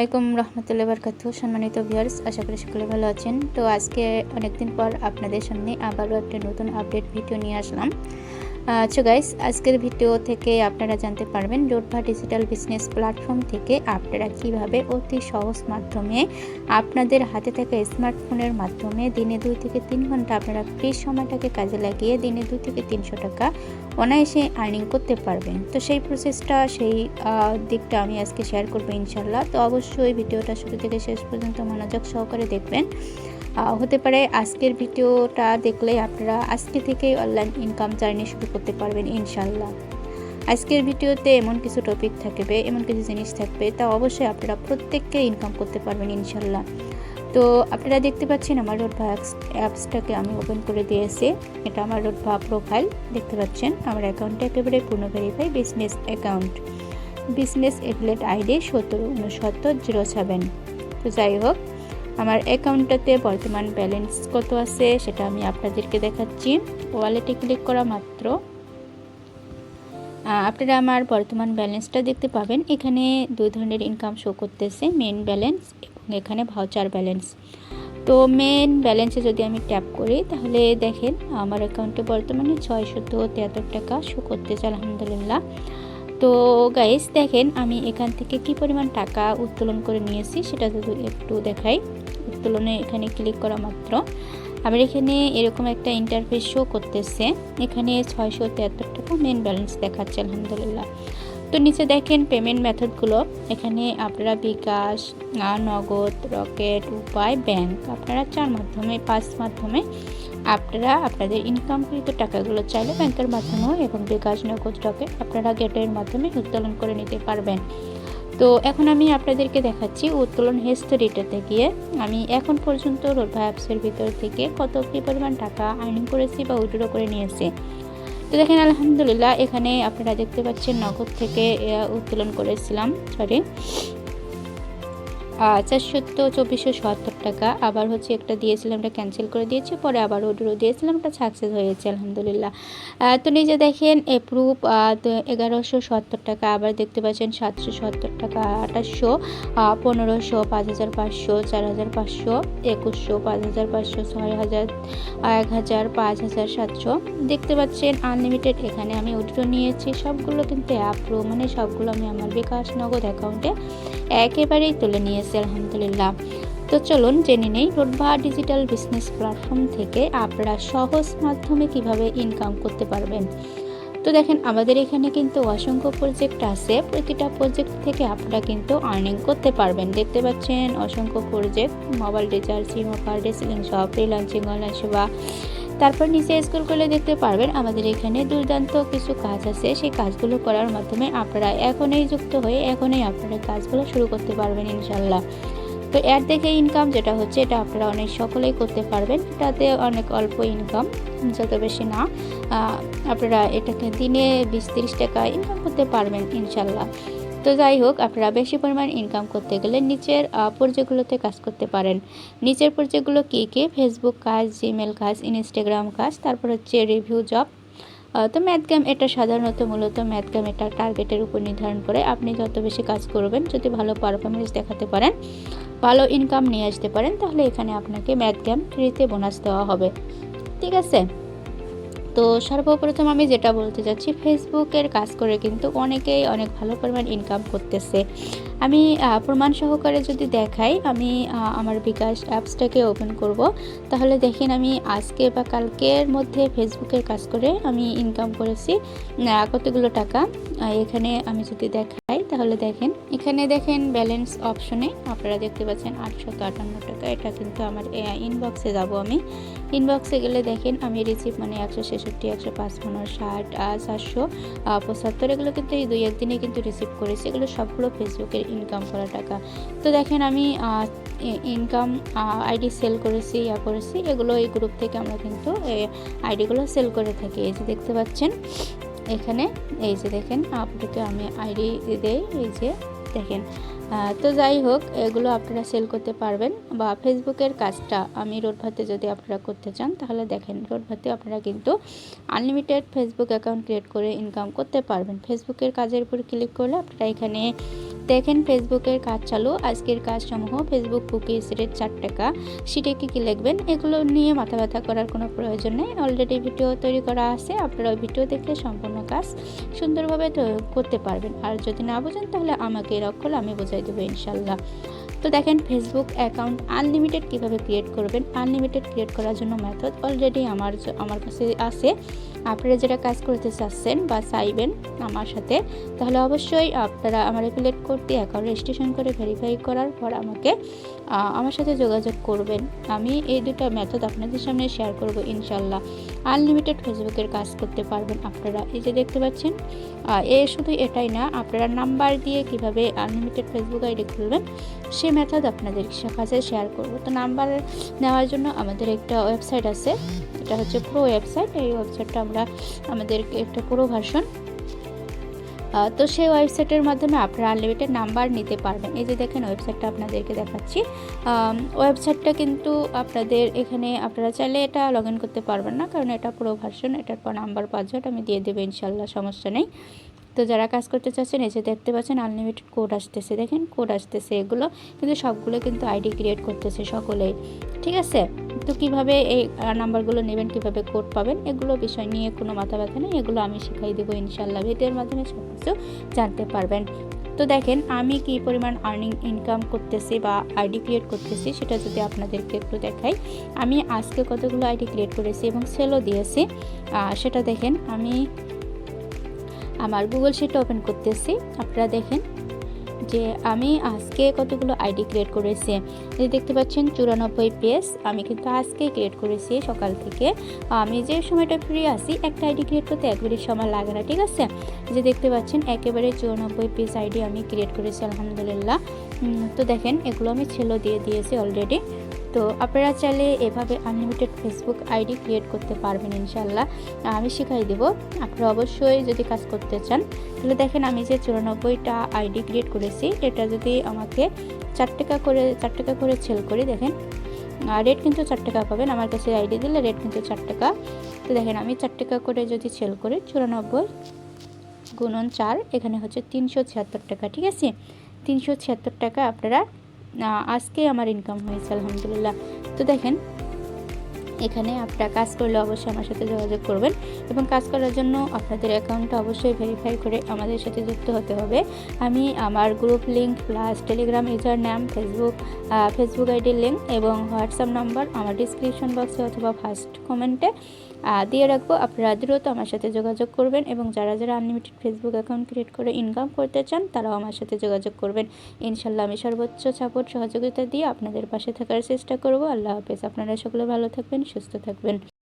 আসসালামাইকুম রহমতুল্লাহি বারাকাতুহু। সম্মানিত ভিউয়ার্স, আশা করি সকলে ভালো আছেন। তো আজকে অনেকদিন পর আপনাদের সামনে আবারও একটা নতুন আপডেট ভিডিও নিয়ে আসলাম। সো গাইস, আজকের ভিডিও থেকে আপনারা জানতে পারবেন ডোডভা ডিজিটাল বিজনেস প্ল্যাটফর্ম থেকে আপনারা কিভাবে অতি সহজ মাধ্যমে আপনাদের হাতে থাকা স্মার্টফোনের মাধ্যমে দিনে 2 থেকে 3 ঘন্টা আপনারা ফ্রি সময়টাকে কাজে লাগিয়ে দিনে 2 থেকে 300 টাকা অনায়াসে আর্নিং করতে পারবেন। তো সেই প্রসেসটা সেই দিকটা আমি আজকে শেয়ার করবো ইনশাল্লাহ। তো অবশ্যই ভিডিওটা শুরু থেকে শেষ পর্যন্ত মনোযোগ সহকারে দেখবেন। হতে পারে আজকের ভিডিওটা দেখলে আপনারা আজকে থেকেই অনলাইন ইনকাম জার্নি শুরু করতে পারবেন ইনশাল্লাহ। আজকের ভিডিওতে এমন কিছু টপিক থাকবে, এমন কিছু জিনিস থাকবে, তা অবশ্যই আপনারা প্রত্যেককে ইনকাম করতে পারবেন ইনশাল্লাহ। তো আপনারা দেখতে পাচ্ছেন আমার ডোডভা অ্যাপসটাকে আমি ওপেন করে দিয়েছি। এটা আমার ডোডভা প্রোফাইল দেখতে পাচ্ছেন। আমার অ্যাকাউন্টটা একেবারে পূর্ণ verify business account, business affiliate ID 706907। তো যাই হোক, আমার অ্যাকাউন্টটাতে বর্তমান ব্যালেন্স কত আছে সেটা আমি আপনাদেরকে দেখাচ্ছি। ওয়ালেটে ক্লিক করা মাত্র আপনারা আমার বর্তমান ব্যালেন্সটা দেখতে পাবেন। এখানে দুই ধরনের ইনকাম শো করতেছে, মেন ব্যালেন্স এবং এখানে ভাউচার ব্যালেন্স। তো মেন ব্যালেন্সে যদি আমি ট্যাপ করি তাহলে দেখেন আমার অ্যাকাউন্টে বর্তমানে 673 টাকা শো করতেছে, আলহামদুলিল্লাহ। তো গাইস দেখেন আমি এখান থেকে কি পরিমাণ টাকা উত্তোলন করে নিয়েছি সেটা যদি একটু দেখাই। উত্তোলনে এখানে ক্লিক করা মাত্র আমার এখানে এরকম একটা ইন্টারফেস শো করতেছে। এখানে 673 টাকা মেন ব্যালেন্স দেখাচ্ছে, আলহামদুলিল্লাহ। তো নিচে দেখেন পেমেন্ট মেথডগুলো। এখানে আপনারা বিকাশ, নগদ, রকেট, উপায়, ব্যাংক, আপনারা 5 মাধ্যমে আপনারা আপনাদের ইনকামকৃত টাকাগুলো চাইলে ব্যাংকের মাধ্যমেও এবং বিকাশ, নগদ, রকেট আপনারা গেটের মাধ্যমে উত্তোলন করে নিতে পারবেন। তো এখন আমি আপনাদেরকে দেখাচ্ছি উত্তোলন হিস্টোরিটাতে গিয়ে আমি এখন পর্যন্ত ডোডভা অ্যাপসের ভিতর থেকে কী পরিমাণ টাকা আর্নিং করেছি বা উইথড্র করে নিয়েছি। তো দেখেন আলহামদুলিল্লাহ, এখানে আপনারা দেখতে পাচ্ছেন নগদ থেকে উত্তোলন করেছিলাম 4,2470 টাকা। আবার হচ্ছে একটা দিয়েছিলাম, এটা ক্যান্সেল করে দিয়েছি, পরে আবার উইথড্র দিয়েছিলাম, এটা সাকসেস হয়েছে, আলহামদুলিল্লাহ। তো নিজে দেখেন এপ্রুভ 1170 টাকা। আবার দেখতে পাচ্ছেন 770 টাকা, 2800, 1500, 5500, 4500, 2100, 5500, 6000, 1000, 5700 দেখতে পাচ্ছেন আনলিমিটেড। এখানে আমি উইথড্র নিয়েছি, সবগুলো কিন্তু অ্যাপ্রুভ, মানে সবগুলো আমি আমার বিকাশ, নগদ অ্যাকাউন্টে একেবারেই তুলে নিয়েছি, আলহামদুলিল্লাহ। তো চলুন জেনে নেই ডোডভা ডিজিটাল বিজনেস প্ল্যাটফর্ম থেকে আপনারা সহজ মাধ্যমে কিভাবে ইনকাম করতে পারবেন। তো দেখেন আমাদের এখানে কিন্তু অসংখ্য প্রজেক্ট আছে, প্রতিটা প্রজেক্ট থেকে আপনারা কিন্তু আর্নিং করতে পারবেন। দেখতে পাচ্ছেন অসংখ্য project, mobile recharge, sim offer, reselling shop, freelancing, online সেবা। তারপর নিচে স্ক্রল করলে দেখতে পারবেন আমাদের এখানে দুর্দান্ত কিছু কাজ আছে। সেই কাজগুলো করার মাধ্যমে আপনারা এখনই যুক্ত হয়ে এখনই আপনারা কাজগুলো শুরু করতে পারবেন ইনশাল্লাহ। তো এর দেখে ইনকাম যেটা হচ্ছে এটা আপনারা অনেক সকলেই করতে পারবেন। এটাতে অনেক অল্প ইনকাম, যত বেশি না, আপনারা এটাকে দিনে 20-30 টাকা ইনকাম করতে পারবেন ইনশাল্লাহ। তো যাই হোক, আপনারা বেশি পরিমাণ ইনকাম করতে গেলে নিচের প্রজেক্টগুলোতে কাজ করতে পারেন। নিচের প্রজেক্টগুলো কী কী? ফেসবুক কাজ, জিমেল কাজ, ইনস্টাগ্রাম কাজ, তারপর হচ্ছে রিভিউ জব। তো ম্যাথ গেম এটা সাধারণত মূলত ম্যাথ গেম এটা টার্গেটের উপর নির্ধারণ করে। আপনি যত বেশি কাজ করবেন, যদি ভালো পারফরমেন্স দেখাতে পারেন, ভালো ইনকাম নিয়ে আসতে পারেন, তাহলে এখানে আপনাকে ম্যাথ গেম ফ্রিতে বোনাস দেওয়া হবে, ঠিক আছে? তো সর্বপ্রথম আমি যেটা বলতে চাচ্ছি, ফেসবুকের কাজ করে কিন্তু অনেকেই অনেক ভালো পরিমাণ ইনকাম করতেছে। আমি প্রমাণ সহকারে যদি দেখাই, আমি আমার বিকাশ অ্যাপসটাকে ওপেন করব, তাহলে দেখেন আমি আজকে বা কালকের মধ্যে ফেসবুকের কাজ করে আমি ইনকাম করেছি কতগুলো টাকা। এখানে আমি যদি দেখাই তাহলে দেখেন, এখানে দেখেন ব্যালেন্স অপশনে আপনারা দেখতে পাচ্ছেন 858 টাকা। এটা কিন্তু আমার ইনবক্সে যাব, আমি ইনবক্সে গেলে দেখেন আমি রিসিভ মানে 166, 155, 60, 475 এগুলো কিন্তু এই 2-1 দিনে কিন্তু রিসিভ করেছি। এগুলো সবগুলো ফেসবুকের ইনকাম করা টাকা। তো দেখেন আমি ইনকাম আইডি সেল করেছি, এগুলো এই গ্রুপ থেকে আমরা কিন্তু আইডিগুলো সেল করে থাকি। এই যে দেখতে পাচ্ছেন এখানে, এই যে দেখেন আপনাকে আমি আইডি দেই, এই যে দেখেন। তো যাই হোক, এগুলো আপনারা সেল করতে পারবেন। বা ফেসবুকের কাজটা আমি ডোডভাতে যদি আপনারা করতে চান তাহলে দেখেন ডোডভাতে আপনারা কিন্তু আনলিমিটেড ফেসবুক অ্যাকাউন্ট ক্রিয়েট করে ইনকাম করতে পারবেন। ফেসবুকের কাজের উপর ক্লিক করলে আপনারা এখানে দেখেন ফেসবুকের কাজ চালু, আজকের কাজসমূহ ফেসবুক কুকিজ রেট 4 টাকা। সেটা কী কী লিখবেন এগুলো নিয়ে মাথা ব্যথা করার কোনো প্রয়োজন নেই, অলরেডি ভিডিও তৈরি করা আছে, আপনারা ওই ভিডিও দেখলে সম্পূর্ণ কাজ সুন্দরভাবে করতে পারবেন। আর যদি না বোঝেন তাহলে আমাকে নক করলে আমি বোঝাই দেবো ইনশাল্লাহ। তো দেখেন ফেসবুক অ্যাকাউন্ট আনলিমিটেড কীভাবে ক্রিয়েট করবেন। আনলিমিটেড ক্রিয়েট করার জন্য মেথড অলরেডি আমার কাছে আছে। আপনারা যেটা কাজ করতে চাচ্ছেন বা চাইবেন আমার সাথে, তাহলে অবশ্যই আপনারা আমার অ্যাফিলিয়েট কোড দিয়ে অ্যাকাউন্ট রেজিস্ট্রেশন করে ভেরিফাই করার পর আমার সাথে যোগাযোগ করবেন। আমি এই দুটো মেথড আপনাদের সামনে শেয়ার করব ইনশাল্লাহ। আনলিমিটেড ফেসবুকের কাজ করতে পারবেন আপনারা। এই যে দেখতে পাচ্ছেন, শুধু এটাই না, আপনারা নাম্বার দিয়ে কিভাবে আনলিমিটেড ফেসবুক আইডি খুলবেন সে মেথড আপনাদের কাছে শেয়ার করব। তো নাম্বার নেওয়ার জন্য আমাদের একটা ওয়েবসাইট আছে, এটা হচ্ছে প্রো ওয়েবসাইট। এই ওয়েবসাইটটা আমাদের একটা প্রো ভার্সন। তো সেই ওয়েবসাইটের মাধ্যমে আপনারা আনলিমিটেড নাম্বার নিতে পারবেন। এই যে দেখেন ওয়েবসাইটটা আপনাদেরকে দেখাচ্ছি। ওয়েবসাইটটা কিন্তু আপনাদের এখানে আপনারা চাইলে এটা লগ ইন করতে পারবেন না, কারণ এটা প্রো ভার্সন। এটার পর নাম্বার পাসওয়ার্ড আমি দিয়ে দেবো ইনশাল্লাহ, সমস্যা নেই। তো যারা কাজ করতে চাচ্ছেন এই যে দেখতে পাচ্ছেন আনলিমিটেড কোড আসতেছে, দেখেন কোড আসতেছে। এগুলো কিন্তু সবগুলো কিন্তু আইডি ক্রিয়েট করতেছে সকলেই, ঠিক আছে। তো কিভাবে এই নাম্বারগুলো নেবেন, কিভাবে কোড পাবেন, এগুলো বিষয় নিয়ে কোনো মাথা ব্যথা নেই, এগুলো আমি শিখাই দেবো ইনশাল্লাহ। ভিডিওর মাধ্যমে সব কিছু জানতে পারবেন। তো দেখেন আমি কি পরিমাণ ইনকাম করতেছি বা আইডি ক্রিয়েট করতেছি সেটা যদি আপনাদেরকে একটু দেখাই। আমি আজকে কতগুলো আইডি ক্রিয়েট করেছি এবং সেলও দিয়েছি, সেটা দেখেন। আমি আমার গুগল শিট ওপেন করতেছি, আপনারা দেখেন যে আমি আজকে কতগুলো আইডি ক্রিয়েট করেছি। এই দেখতে পাচ্ছেন 94 পেজ আমি কিন্তু আজকে ক্রিয়েট করেছি সকাল থেকে। আমি যে সময়টা ফ্রি আছি একটা আইডি ক্রিয়েট করতে একবারে সময় লাগে না, ঠিক আছে। যে দেখতে পাচ্ছেন একেবারে 94 পেজ আইডি আমি ক্রিয়েট করেছি আলহামদুলিল্লাহ। তো দেখেন এগুলো আমি ছেলেও দিয়ে দিয়েছি অলরেডি। তো আপনারা চাইলে এভাবে আনলিমিটেড ফেসবুক আইডি ক্রিয়েট করতে পারবেন ইনশাল্লাহ, আমি শিখাই দেব। আপনারা অবশ্যই যদি কাজ করতে চান তাহলে দেখেন আমি যে 94টা আইডি ক্রিয়েট করেছি, এটা যদি আমাকে 4 টাকা করে সেল করি, দেখেন রেট কিন্তু 4 টাকা পাবেন। আমার কাছে আইডি দিলে রেট কিন্তু 4 টাকা। তো দেখেন আমি 4 টাকা করে যদি সেল করি, 94 গুণন 4, এখানে হচ্ছে 376 টাকা, ঠিক আছে। 376 টাকা আপনারা আজকে আমার ইনকাম হয়েছে আলহামদুলিল্লাহ। তো দেখেন এখানে আপনারা কাজ করলে অবশ্যই আমার সাথে যোগাযোগ করবেন এবং কাজ করার জন্য আপনাদের অ্যাকাউন্টটা অবশ্যই ভেরিফাই করে আমাদের সাথে যুক্ত হতে হবে। আমি আমার group link plus Telegram user নাম, ফেসবুক আইডির লিঙ্ক এবং হোয়াটসঅ্যাপ নাম্বার আমার ডিসক্রিপশন বক্সে অথবা ফার্স্ট কমেন্টে দিয়ে রাখবো। আপনারা দ্রুত আমার সাথে যোগাযোগ করবেন এবং যারা আনলিমিটেড ফেসবুক অ্যাকাউন্ট ক্রিয়েট করে ইনকাম করতে চান তারাও আমার সাথে যোগাযোগ করবেন ইনশাল্লাহ। আমি সর্বোচ্চ সাপোর্ট সহযোগিতা দিয়ে আপনাদের পাশে থাকার চেষ্টা করব। আল্লাহ হাফেজ। আপনারা সকলে ভালো থাকবেন, সুস্থ থাকবেন।